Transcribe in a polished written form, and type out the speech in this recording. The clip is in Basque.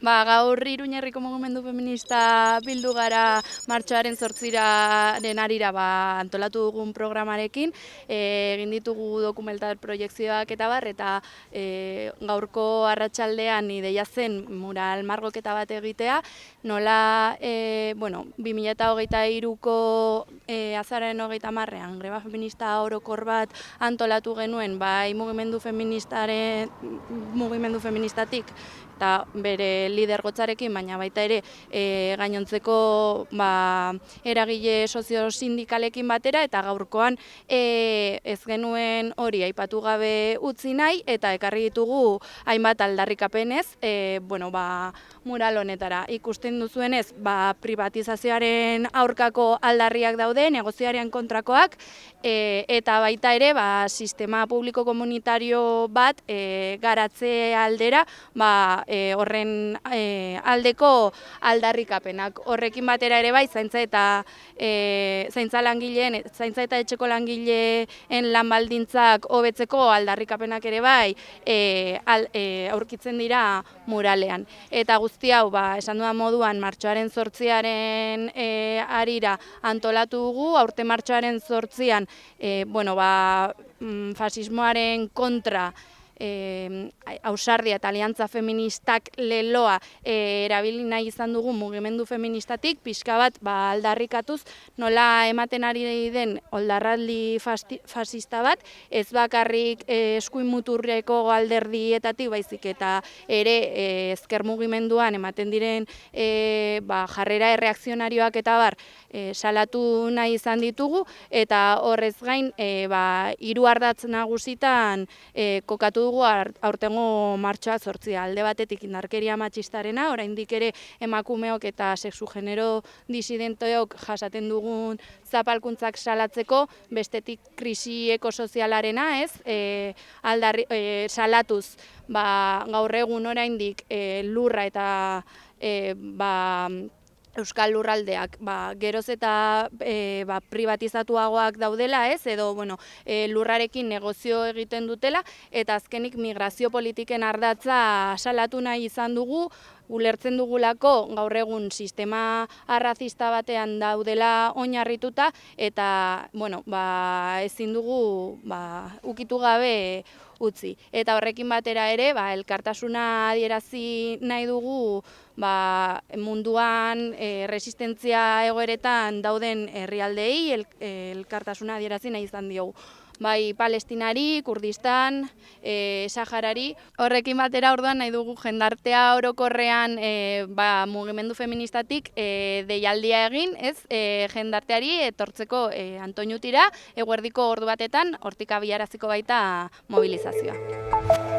Gaur Iruñerriko mugimendu feminista bildu gara martxoaren 8-aren harira antolatu dugun programarekin, egin ditugu dokumental proiekzioak eta bar, eta gaurko arratsaldean ideia zen mural margoketa bat egitea, nola 2023ko azaroaren 30ean greba feminista orokor bat antolatu genuen, bai mugimendu feministatik eta bere lidergotzarekin, baina baita ere gainontzeko eragile sozio-sindikalekin batera, eta gaurkoan ez genuen hori aipatu gabe utzi nahi, eta ekarri ditugu hainbat aldarrikapenez mural honetara. Ikusten duzuenez, privatizazioaren aurkako aldarriak daude, negozioaren kontrakoak, eta baita ere sistema publiko komunitario bat garatze aldera horren aldeko aldarrikapenak. Horrekin batera ere bai, zaintza eta etxeko langileen lan baldintzak hobetzeko aldarrikapenak ere bai aurkitzen dira muralean. Eta guzti hau, esan dudan moduan, martxoaren 8-aren harira antolatu dugu, aurten martxoaren 8-an fasismoaren kontra ausardia eta aliantza feministak leloa erabili nahi izan dugu mugimendu feministatik, pixka bat aldarrikatuz nola ematen ari den oldarraldi fasista bat, ez bakarrik eskuin muturreko alderdietatik baizik eta ere ezker mugimenduan ematen diren jarrera erreakzionarioak eta bar salatu nahi izan ditugu, eta horrez gain 3 ardatz nagusitan kokatu dugu aurtengo martxoa 8. Alde batetik indarkeria matxistarena, oraindik ere emakumeok eta sexu genero disidenteok jasaten dugun zapalkuntzak salatzeko, bestetik krisi ekosozialarena, salatuz gaur egun oraindik lurra eta Euskal Lurraldeak geroz eta privatizatuagoak daudela, edo lurrarekin negozio egiten dutela, eta azkenik migrazio politiken ardatza salatu nahi izan dugu, ulertzen dugulako gaur egun sistema arrazista batean daudela oinarrituta, eta ezin dugu ukitu gabe utzi. Eta horrekin batera ere, elkartasuna adierazi nahi dugu munduan resistentzia egoeretan dauden herrialdeei elkartasuna adierazi nahi izan diogu. Bai Palestinari, Kurdistan, Saharari. Horrekin batera orduan nahi dugu jendartea orokorrean mugimendu feministatik deialdia egin, jendarteari etortzeko Antoñutira, eguerdiko ordu batetan, hortik abiaraziko baita mobilizazioa.